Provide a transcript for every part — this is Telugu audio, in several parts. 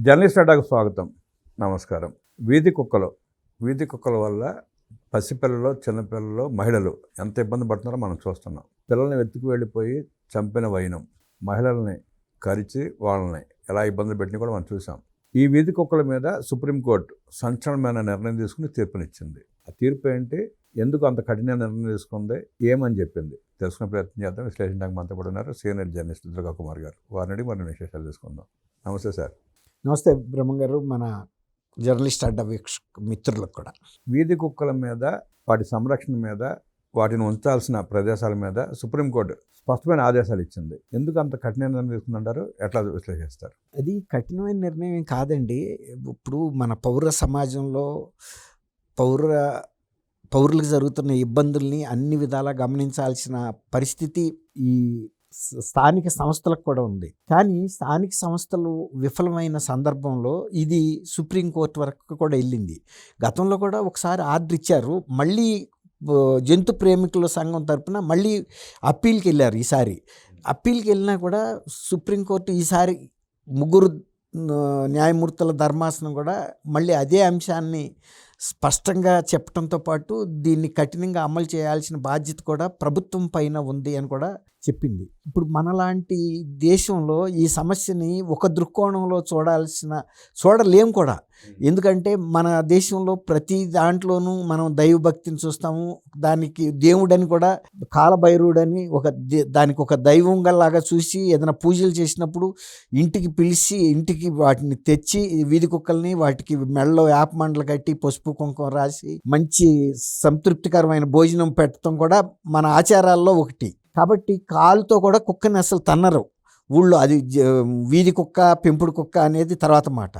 జర్నలిస్ట్ అడ్డాకు స్వాగతం. నమస్కారం. వీధి కుక్కల వల్ల పసిపిల్లలు, చిన్నపిల్లలు, మహిళలు ఎంత ఇబ్బంది పడుతున్నారో మనం చూస్తున్నాం. పిల్లల్ని వెతుకు వెళ్ళిపోయి చంపిన వైనం, మహిళల్ని కరిచి వాళ్ళని ఎలా ఇబ్బందులు పెట్టినా కూడా మనం చూసాం. ఈ వీధి కుక్కల మీద సుప్రీంకోర్టు సంచలనమైన నిర్ణయం తీసుకుని తీర్పునిచ్చింది. ఆ తీర్పు ఏంటి, ఎందుకు అంత కఠిన నిర్ణయం తీసుకుంది, ఏమని చెప్పింది తెలుసుకునే ప్రయత్నం చేద్దాం. విశ్లేషించడానికి మనతో కూడా ఉన్నారు సీనియర్ జర్నలిస్ట్ దుర్గా కుమార్ గారు. వారిని అడిగి మన విశేషాలు తీసుకుందాం. నమస్తే సార్. నమస్తే బ్రహ్మ గారు, మన జర్నలిస్ట్ అడ్డ మిత్రులకు కూడా. వీధి కుక్కల మీద, వాటి సంరక్షణ మీద, వాటిని ఉంచాల్సిన ప్రదేశాల మీద సుప్రీంకోర్టు స్పష్టమైన ఆదేశాలు ఇచ్చింది. ఎందుకు అంత కఠిన నిర్ణయం తీసుకుందంటారు, ఎట్లా విశ్లేషిస్తారు? అది కఠినమైన నిర్ణయం ఏం కాదండి. ఇప్పుడు మన పౌర సమాజంలో పౌరులకు జరుగుతున్న ఇబ్బందుల్ని అన్ని విధాలా గమనించాల్సిన పరిస్థితి ఈ స్థానిక సంస్థలకు కూడా ఉంది. కానీ స్థానిక సంస్థలు విఫలమైన సందర్భంలో ఇది సుప్రీంకోర్టు వరకు కూడా వెళ్ళింది. గతంలో కూడా ఒకసారి ఆర్డర్ ఇచ్చారు, మళ్ళీ జంతు ప్రేమికుల సంఘం తరపున మళ్ళీ అప్పీల్కి వెళ్ళారు. ఈసారి అప్పీల్కి వెళ్ళినా కూడా సుప్రీంకోర్టు ఈసారి 3 న్యాయమూర్తుల ధర్మాసనం కూడా మళ్ళీ అదే అంశాన్ని స్పష్టంగా చెప్పడంతో పాటు దీన్ని కఠినంగా అమలు చేయాల్సిన బాధ్యత కూడా ప్రభుత్వం పైన ఉంది అని కూడా చెప్పింది. ఇప్పుడు మనలాంటి దేశంలో ఈ సమస్యని ఒక దృక్కోణంలో చూడలేము కూడా. ఎందుకంటే మన దేశంలో ప్రతి దాంట్లోనూ మనం దైవభక్తిని చూస్తాము. దానికి దేవుడని కూడా కాలభైరవుడని దానికి ఒక దైవంగాలాగా చూసి ఏదైనా పూజలు చేసినప్పుడు ఇంటికి పిలిచి ఇంటికి వాటిని తెచ్చి వీధి కుక్కల్ని వాటికి మెడలో వేపమండలు కట్టి పసుపు కుంకుమ రాసి మంచి సంతృప్తికరమైన భోజనం పెట్టడం కూడా మన ఆచారాల్లో ఒకటి. కాబట్టి కాలుతో కూడా కుక్కని అసలు తన్నరు ఊళ్ళో. అది వీధి కుక్క, పెంపుడు కుక్క అనేది తర్వాత మాట.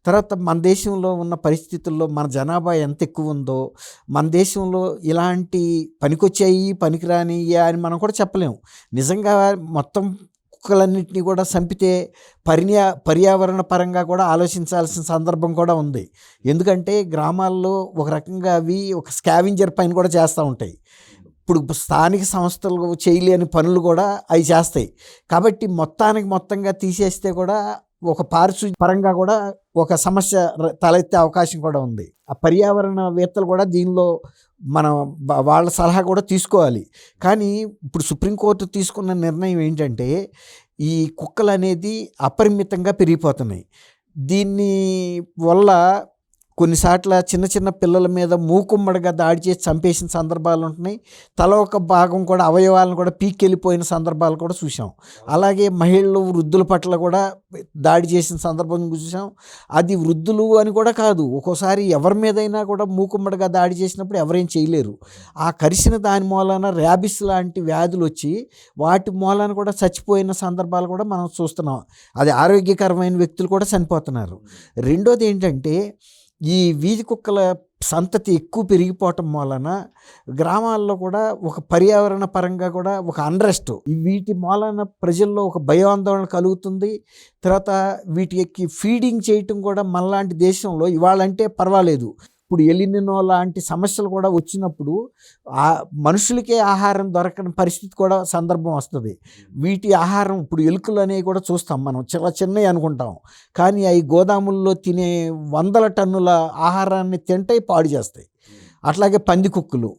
తర్వాత మన దేశంలో ఉన్న పరిస్థితుల్లో మన జనాభా ఎంత ఎక్కువ ఉందో, మన దేశంలో ఇలాంటి పనికొచ్చాయి పనికిరాని అని మనం కూడా చెప్పలేము. నిజంగా మొత్తం కుక్కలన్నింటినీ కూడా చంపితే పర్యావరణ పరంగా కూడా ఆలోచించాల్సిన సందర్భం కూడా ఉంది. ఎందుకంటే గ్రామాల్లో ఒక రకంగా అవి ఒక స్కావెంజర్ పైన కూడా చేస్తూ ఉంటాయి. ఇప్పుడు స్థానిక సంస్థలు చేయలేని పనులు కూడా అవి చేస్తాయి. కాబట్టి మొత్తంగా తీసేస్తే కూడా ఒక పారిశుద్ధ్య పరంగా కూడా ఒక సమస్య తలెత్తే అవకాశం కూడా ఉంది. ఆ పర్యావరణవేత్తలు కూడా దీనిలో మనం వాళ్ళ సలహా కూడా తీసుకోవాలి. కానీ ఇప్పుడు సుప్రీంకోర్టు తీసుకున్న నిర్ణయం ఏంటంటే, ఈ కుక్కలు అనేది అపరిమితంగా పెరిగిపోతున్నాయి. దీన్ని వల్ల కొన్నిసార్లు చిన్న పిల్లల మీద మూకుమ్మడిగా దాడి చేసి చంపేసిన సందర్భాలు ఉంటున్నాయి. తల ఒక భాగం కూడా అవయవాలను కూడా పీక్కెళ్ళిపోయిన సందర్భాలు కూడా చూసాం. అలాగే మహిళలు, వృద్ధుల పట్ల కూడా దాడి చేసిన సందర్భం చూసాం. అది వృద్ధులు అని కూడా కాదు, ఒక్కోసారి ఎవరి మీదైనా కూడా మూకుమ్మడిగా దాడి చేసినప్పుడు ఎవరేం చేయలేరు. ఆ కరిసిన దాని మూలాన ర్యాబిస్ లాంటి వ్యాధులు వచ్చి వాటి మూలాన కూడా చచ్చిపోయిన సందర్భాలు కూడా మనం చూస్తున్నాం. అది ఆరోగ్యకరమైన వ్యక్తులు కూడా చనిపోతున్నారు. రెండోది ఏంటంటే, ఈ వీధి కుక్కల సంతతి ఎక్కువ పెరిగిపోవటం వలన గ్రామాల్లో కూడా ఒక పర్యావరణ పరంగా కూడా ఒక అన్రెస్ట్, వీటి మూలన ప్రజల్లో ఒక భయాందోళన కలుగుతుంది. తర్వాత వీటికి ఫీడింగ్ చేయటం కూడా మనలాంటి దేశంలో ఇవాళంటే పర్వాలేదు, ఇప్పుడు ఎలినినో లాంటి సమస్యలు కూడా వచ్చినప్పుడు మనుషులకే ఆహారం దొరకని పరిస్థితి కూడా సందర్భం వస్తుంది. వీటి ఆహారం ఇప్పుడు ఎలుకలు అనేవి కూడా చూస్తాం మనం, చాలా చిన్నవి అనుకుంటాం, కానీ అవి గోదాముల్లో తినే 100 టన్నుల ఆహారాన్ని తింటాయి, పాడు చేస్తాయి. అట్లాగే పంది కుక్కలు,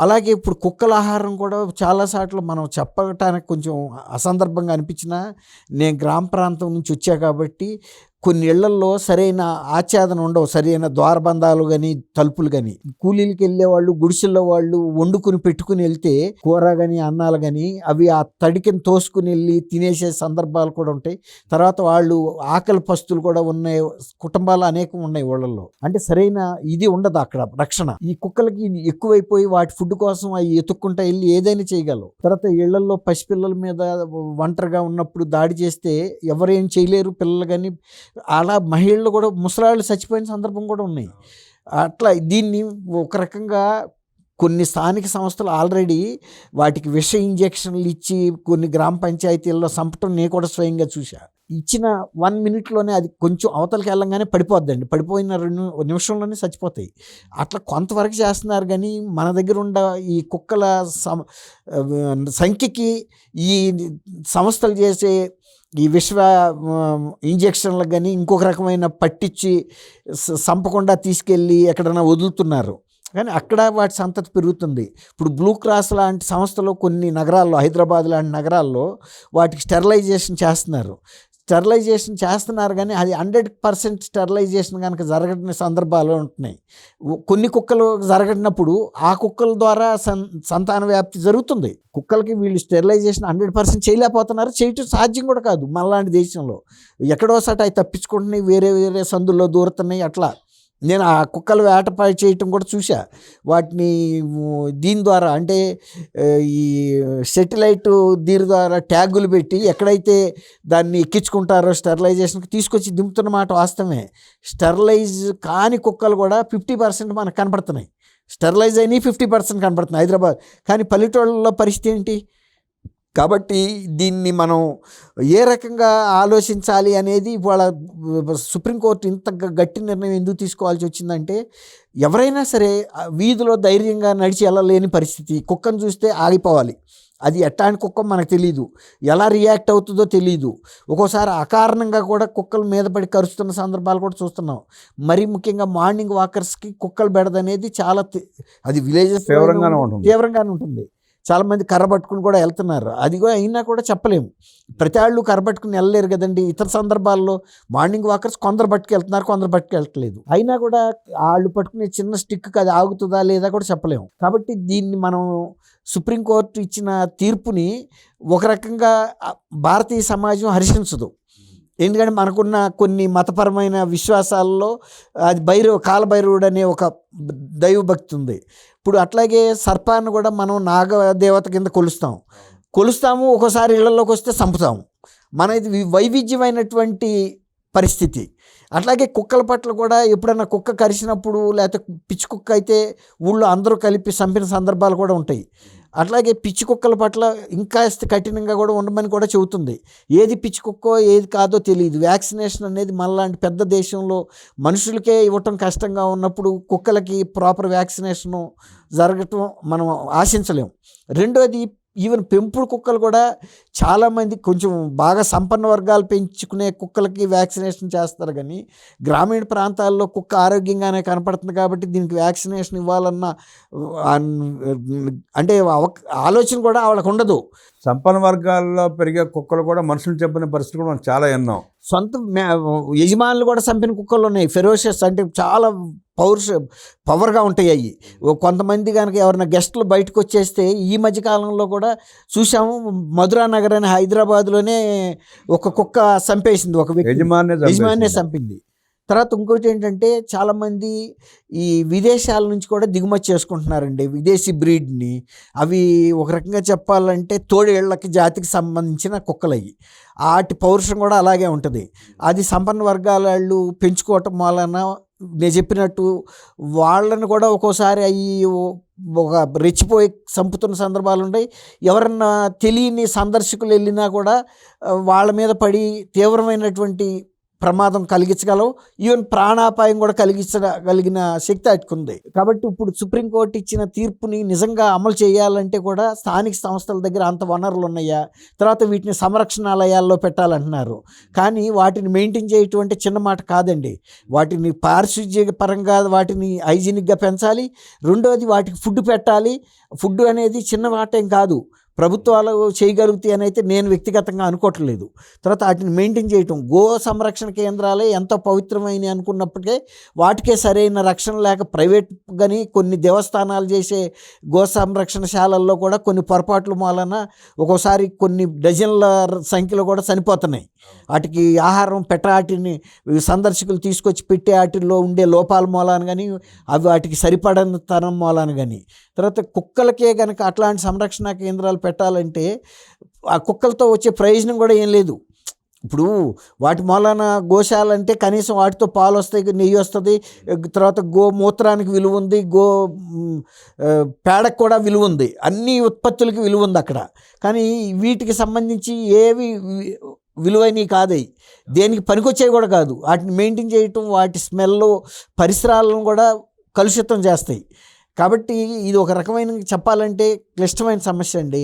అలాగే ఇప్పుడు కుక్కల ఆహారం కూడా చాలాసార్లు మనం చెప్పటానికి కొంచెం అసందర్భంగా అనిపించినా, నేను గ్రామ ప్రాంతం నుంచి వచ్చా కాబట్టి కొన్ని ఇళ్లల్లో సరైన ఆచ్ఛాదన ఉండవు, సరైన ద్వారబంధాలు కానీ తలుపులు కానీ. కూలీలకి వెళ్ళేవాళ్ళు, గుడిసెల్లో వాళ్ళు వండుకుని పెట్టుకుని వెళ్తే కూర కానీ అన్నాలు కానీ అవి ఆ తడికిని తోసుకుని వెళ్ళి తినేసే సందర్భాలు కూడా ఉంటాయి. తర్వాత వాళ్ళు ఆకలి పస్తులు కూడా ఉన్నాయి, కుటుంబాలు అనేకం ఉన్నాయి ఊళ్ళల్లో. అంటే సరైన ఇది ఉండదు అక్కడ రక్షణ. ఈ కుక్కలకి ఎక్కువైపోయి వాటి ఫుడ్ కోసం అవి ఎత్తుక్కుంటా వెళ్ళి ఏదైనా చేయగలవు. తర్వాత ఇళ్లల్లో పసిపిల్లల మీద ఒంటరిగా ఉన్నప్పుడు దాడి చేస్తే ఎవరేం చేయలేరు పిల్లలు కానీ. అలా మహిళలు కూడా, ముసలాళ్ళు చచ్చిపోయిన సందర్భం కూడా ఉన్నాయి. అట్లా దీన్ని ఒక రకంగా కొన్ని స్థానిక సంస్థలు ఆల్రెడీ వాటికి విష ఇంజెక్షన్లు ఇచ్చి కొన్ని గ్రామ పంచాయతీల్లో చంపటం నేను కూడా స్వయంగా చూసా. ఇచ్చిన 1 మినిట్లోనే అది కొంచెం అవతలకి వెళ్ళంగానే పడిపోద్దండి, పడిపోయిన 2 నిమిషంలోనే చచ్చిపోతాయి. అట్లా కొంతవరకు చేస్తున్నారు. కానీ మన దగ్గర ఉన్న ఈ కుక్కల సంఖ్యకి ఈ సంస్థలు చేసే ఈ ఇంజెక్షన్లకు కానీ ఇంకొక రకమైన పట్టించి సంపకుండా తీసుకెళ్ళి ఎక్కడైనా వదులుతున్నారు. కానీ అక్కడ వాటి సంతతి పెరుగుతుంది. ఇప్పుడు బ్లూ క్రాస్ లాంటి సంస్థలు కొన్ని నగరాల్లో, హైదరాబాద్ లాంటి నగరాల్లో వాటికి స్టెరిలైజేషన్ చేస్తున్నారు కానీ అది 100% స్టెరిలైజేషన్ కనుక జరగని సందర్భాలు ఉంటున్నాయి. కొన్ని కుక్కలు జరగనప్పుడు ఆ కుక్కల ద్వారా సంతాన వ్యాప్తి జరుగుతుంది. కుక్కలకి వీళ్ళు స్టెరిలైజేషన్ 100% చేయలేకపోతున్నారు, చేయటం సాధ్యం కూడా కాదు. మనలాంటి దేశంలో ఎక్కడో సట అవి తప్పించుకుంటున్నాయి, వేరే వేరే సందుల్లో దూరుతున్నాయి. అట్లా నేను ఆ కుక్కలు వేటపాయి చేయటం కూడా చూసా. వాటిని దీని ద్వారా అంటే ఈ సెటిలైట్ దీని ద్వారా ట్యాగులు పెట్టి ఎక్కడైతే దాన్ని ఎక్కించుకుంటారో స్టెరిలైజేషన్కి తీసుకొచ్చి దింపుతున్న మాట వాస్తవమే. స్టెరిలైజ్ కాని కుక్కలు కూడా 50% మనకు కనపడుతున్నాయి. స్టెరిలైజ్ అయినవి 50% కనపడుతున్నాయి హైదరాబాద్. కానీ పల్లెటూళ్ళలో పరిస్థితి ఏంటి? కాబట్టి దీన్ని మనం ఏ రకంగా ఆలోచించాలి అనేది ఇవాళ సుప్రీంకోర్టు ఇంత గట్టి నిర్ణయం ఎందుకు తీసుకోవాల్సి వచ్చిందంటే, ఎవరైనా సరే వీధిలో ధైర్యంగా నడిచి వెళ్ళలేని పరిస్థితి. కుక్కను చూస్తే ఆగిపోవాలి. అది ఎట్లాంటి కుక్క మనకు తెలియదు, ఎలా రియాక్ట్ అవుతుందో తెలియదు. ఒక్కోసారి అకారణంగా కూడా కుక్కల మీద పడి కరుస్తున్న సందర్భాలు కూడా చూస్తున్నాం. మరీ ముఖ్యంగా మార్నింగ్ వాకర్స్కి కుక్కలు బెడదనేది చాలా అది విలేజెస్ తీవ్రంగానే ఉంటుంది. చాలామంది కర్ర పట్టుకుని కూడా వెళ్తున్నారు. అది కూడా అయినా కూడా చెప్పలేము, ప్రతి వాళ్ళు కర్ర పట్టుకుని వెళ్ళలేరు కదండి. ఇతర సందర్భాల్లో మార్నింగ్ వాకర్స్ కొందరు పట్టుకెళ్తున్నారు, కొందరు పట్టుకెళ్ళట్లేదు. అయినా కూడా వాళ్ళు పట్టుకునే చిన్న స్టిక్కి అది ఆగుతుందా లేదా కూడా చెప్పలేము. కాబట్టి దీన్ని మనం సుప్రీంకోర్టు ఇచ్చిన తీర్పుని ఒక రకంగా భారతీయ సమాజం హర్షించదు. ఎందుకంటే మనకున్న కొన్ని మతపరమైన విశ్వాసాల్లో అది కాలభైరవుడు అనే ఒక దైవభక్తి ఉంది. ఇప్పుడు అట్లాగే సర్పాన్ని కూడా మనం నాగదేవత కింద కొలుస్తాము, ఒక్కోసారి ఇళ్లలోకి వస్తే చంపుతాము. మన ఇది వైవిధ్యమైనటువంటి పరిస్థితి. అట్లాగే కుక్కల పట్ల కూడా ఎప్పుడైనా కుక్క కరిచినప్పుడు లేకపోతే పిచ్చి కుక్క అయితే ఊళ్ళో అందరూ కలిపి చంపిన సందర్భాలు కూడా ఉంటాయి. అట్లాగే పిచ్చి కుక్కల పట్ల ఇంకా కఠినంగా కూడా ఉండమని కూడా చెబుతుంది. ఏది పిచ్చి కుక్కో ఏది కాదో తెలియదు. వ్యాక్సినేషన్ అనేది మనలాంటి పెద్ద దేశంలో మనుషులకే ఇవ్వటం కష్టంగా ఉన్నప్పుడు కుక్కలకి ప్రాపర్ వ్యాక్సినేషను జరగటం మనం ఆశించలేం. రెండోది, ఈవెన్ పెంపుడు కుక్కలు కూడా చాలామంది కొంచెం బాగా సంపన్న వర్గాలు పెంచుకునే కుక్కలకి వ్యాక్సినేషన్ చేస్తారు. కానీ గ్రామీణ ప్రాంతాల్లో కుక్క ఆరోగ్యంగానే కనపడుతుంది కాబట్టి దీనికి వ్యాక్సినేషన్ ఇవ్వాలన్న అంటే ఆలోచన కూడా వాళ్ళకు ఉండదు. సంపన్న వర్గాల్లో పెరిగే కుక్కలు కూడా మనుషులు చెప్పిన పరిస్థితి కూడా మనం చాలా విన్నాం. సొంత యజమానులు కూడా చంపిన కుక్కలు ఉన్నాయి, ఫెరోషియస్, అంటే చాలా పవర్గా ఉంటాయి అవి. కొంతమంది కనుక ఎవరైనా గెస్టులు బయటకు వచ్చేస్తే ఈ మధ్యకాలంలో కూడా చూసాము, మధురా నగర్ అని హైదరాబాద్లోనే ఒక కుక్క చంపేసింది, ఒక వ్యక్తి యజమానే చంపింది. తర్వాత ఇంకోటి ఏంటంటే, చాలామంది ఈ విదేశాల నుంచి కూడా దిగుమతి చేసుకుంటున్నారండి విదేశీ బ్రీడ్ని. అవి ఒక రకంగా చెప్పాలంటే తోడేళ్లకి జాతికి సంబంధించిన కుక్కలు అవి. వాటి పౌరుషం కూడా అలాగే ఉంటుంది. అది సంపన్న వర్గాల వాళ్ళు పెంచుకోవటం వలన నేను చెప్పినట్టు వాళ్ళని కూడా ఒక్కోసారి అవి ఒక రెచ్చిపోయి చంపుతున్న సందర్భాలు ఉన్నాయి. ఎవరన్నా తెలియని సందర్శకులు వెళ్ళినా కూడా వాళ్ళ మీద పడి తీవ్రమైనటువంటి ప్రమాదం కలిగించగలవు, ఈవెన్ ప్రాణాపాయం కూడా కలిగిన శక్తి అటుకుంది. కాబట్టి ఇప్పుడు సుప్రీంకోర్టు ఇచ్చిన తీర్పుని నిజంగా అమలు చేయాలంటే కూడా స్థానిక సంస్థల దగ్గర అంత వనరులు ఉన్నాయా, తర్వాత వీటిని సంరక్షణాలయాల్లో పెట్టాలంటున్నారు. కానీ వాటిని మెయింటైన్ చేయటం అంటే చిన్న మాట కాదండి. వాటిని పారిశుధ్య పరంగా వాటిని హైజీనిక్గా పెంచాలి. రెండోది, వాటికి ఫుడ్ పెట్టాలి. ఫుడ్ అనేది చిన్న మాట ఏం కాదు, ప్రభుత్వాలు చేయగలుగుతాయి అని అయితే నేను వ్యక్తిగతంగా అనుకోవట్లేదు. తర్వాత వాటిని మెయింటైన్ చేయటం, గో సంరక్షణ కేంద్రాలే ఎంతో పవిత్రమైనవి అనుకున్నప్పటికీ వాటికే సరైన రక్షణ లేక ప్రైవేట్ కానీ కొన్ని దేవస్థానాలు చేసే గో సంరక్షణశాలల్లో కూడా కొన్ని పొరపాట్ల మూలన ఒక్కోసారి కొన్ని డజన్ల సంఖ్యలో కూడా చనిపోతున్నాయి. వాటికి ఆహారం వాటిని సందర్శకులు తీసుకొచ్చి పెట్టే వాటిల్లో ఉండే లోపాల మూలాన కానీ అవి వాటికి సరిపడని తరం మూలాన కానీ. తర్వాత కుక్కలకే కనుక అట్లాంటి సంరక్షణ కేంద్రాలు పెట్టాలంటే ఆ కుక్కలతో వచ్చే ప్రయోజనం కూడా ఏం లేదు. ఇప్పుడు వాటి మూలాన గోశాలంటే కనీసం వాటితో పాలు వస్తాయి, నెయ్యి వస్తుంది, తర్వాత గోమూత్రానికి విలువ ఉంది, పేడకు కూడా విలువ ఉంది, అన్ని ఉత్పత్తులకి విలువ ఉంది అక్కడ. కానీ వీటికి సంబంధించి ఏవి విలువైనవి కాదవి, దేనికి పనికొచ్చేవి కూడా కాదు. వాటిని మెయింటైన్ చేయటం, వాటి స్మెల్ పరిసరాలను కూడా కలుషితం చేస్తాయి. కాబట్టి ఇది ఒక రకమైన చెప్పాలంటే క్లిష్టమైన సమస్య అండి.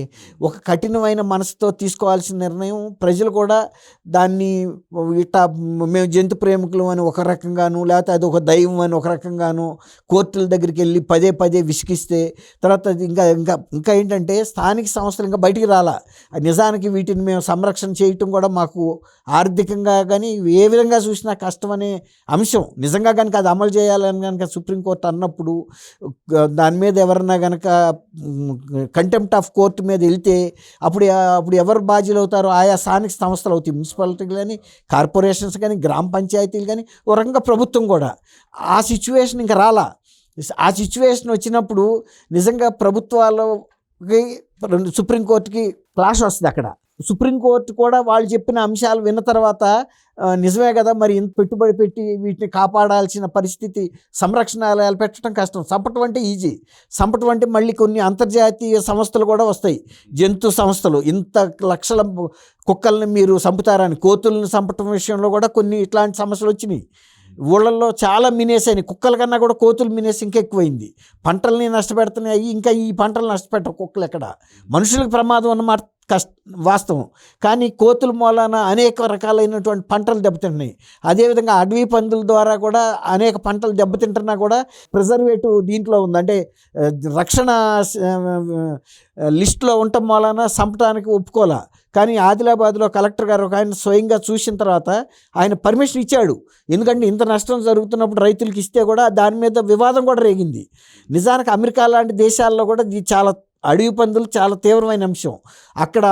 ఒక కఠినమైన మనసుతో తీసుకోవాల్సిన నిర్ణయం. ప్రజలు కూడా దాన్ని ఇట్టా మేము జంతు ప్రేమికులు అని ఒక రకంగాను, లేకపోతే అది ఒక దైవం అని ఒక రకంగాను కోర్టుల దగ్గరికి వెళ్ళి పదే పదే విసిగిస్తే తర్వాత ఇంకా ఇంకా ఇంకా ఏంటంటే స్థానిక సంస్థలు ఇంకా బయటికి రాలా. నిజానికి వీటిని మేము సంరక్షణ చేయటం కూడా మాకు ఆర్థికంగా కానీ ఏ విధంగా చూసినా కష్టమనే అంశం. నిజంగా కనుక అది అమలు చేయాలని కనుక సుప్రీంకోర్టు అన్నప్పుడు దాని మీద ఎవరన్నా కనుక కంటెంప్ట్ ఆఫ్ కోర్టు మీద వెళ్తే అప్పుడు ఎవరు బాధ్యులు అవుతారో ఆయా స్థానిక సంస్థలు అవుతాయి. మున్సిపాలిటీలు కానీ, కార్పొరేషన్స్ కానీ, గ్రామ పంచాయతీలు కానీ, ఓ రకంగా ప్రభుత్వం కూడా. ఆ సిచ్యువేషన్ ఇంకా రాలా. ఆ సిచ్యువేషన్ వచ్చినప్పుడు నిజంగా ప్రభుత్వాలకి సుప్రీంకోర్టుకి క్లాష్ వస్తుంది. అక్కడ సుప్రీంకోర్టు కూడా వాళ్ళు చెప్పిన అంశాలు విన్న తర్వాత నిజమే కదా, మరి ఇంత పెట్టుబడి పెట్టి వీటిని కాపాడాల్సిన పరిస్థితి, సంరక్షణాలయాలు పెట్టడం కష్టం. చంపటం అంటే ఈజీ, చంపటం అంటే మళ్ళీ కొన్ని అంతర్జాతీయ సంస్థలు కూడా వస్తాయి, జంతు సంస్థలు. ఇంత లక్షల కుక్కల్ని మీరు చంపుతారని, కోతుల్ని చంపటం విషయంలో కూడా కొన్ని ఇట్లాంటి సమస్యలు వచ్చినాయి. ఊళ్ళల్లో చాలా మినేసాయి. కుక్కల కన్నా కూడా కోతులు మినేసి ఇంకా ఎక్కువైంది. పంటల్ని నష్టపెడుతున్నాయి. ఇంకా ఈ పంటలు నష్టపెట్టవు కుక్కలు. ఎక్కడ మనుషులకు ప్రమాదం అన్నమాట వాస్తవం. కానీ కోతుల మూలాన అనేక రకాలైనటువంటి పంటలు దెబ్బతింటున్నాయి. అదేవిధంగా అడవి పందుల ద్వారా కూడా అనేక పంటలు దెబ్బతింటున్నా కూడా ప్రిజర్వేటివ్ దీంట్లో ఉంది. అంటే రక్షణ లిస్టులో ఉండటం మూలాన చంపడానికి ఒప్పుకోలే. కానీ ఆదిలాబాద్లో కలెక్టర్ గారు ఒక ఆయన స్వయంగా చూసిన తర్వాత ఆయన పర్మిషన్ ఇచ్చాడు. ఎందుకంటే ఇంత నష్టం జరుగుతున్నప్పుడు రైతులకి ఇస్తే కూడా దాని మీద వివాదం కూడా రేగింది. నిజానికి అమెరికా లాంటి దేశాల్లో కూడా ఇది చాలా అడవి పందులు చాలా తీవ్రమైన అంశం. అక్కడ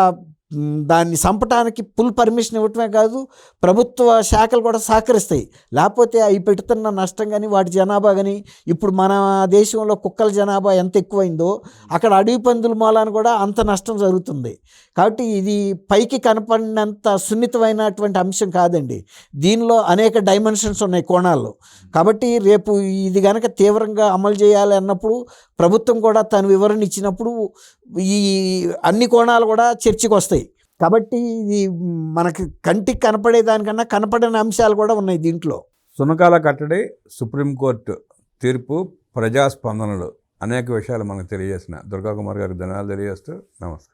దాన్ని చంపటానికి ఫుల్ పర్మిషన్ ఇవ్వటమే కాదు, ప్రభుత్వ శాఖలు కూడా సహకరిస్తాయి. లేకపోతే అవి పెడుతున్న నష్టం కానీ, వాటి జనాభా కానీ, ఇప్పుడు మన దేశంలో కుక్కల జనాభా ఎంత ఎక్కువైందో అక్కడ అడవి పందుల మూలాన కూడా అంత నష్టం జరుగుతుంది. కాబట్టి ఇది పైకి కనపడినంత సున్నితమైనటువంటి అంశం కాదండి. దీనిలో అనేక డైమెన్షన్స్ ఉన్నాయి, కోణాల్లో. కాబట్టి రేపు ఇది కనుక తీవ్రంగా అమలు చేయాలి అన్నప్పుడు ప్రభుత్వం కూడా తను వివరణ ఇచ్చినప్పుడు ఈ అన్ని కోణాలు కూడా చర్చకు వస్తాయి. కాబట్టి ఇది మనకి కంటికి కనపడేదానికన్నా కనపడని అంశాలు కూడా ఉన్నాయి దీంట్లో. సునకాల కట్టడి, సుప్రీంకోర్టు తీర్పు, ప్రజాస్పందనలు అనేక విషయాలు మనకు తెలియజేసిన దుర్గా కుమార్ గారికి ధన్యవాదాలు తెలియజేస్తూ నమస్కారం.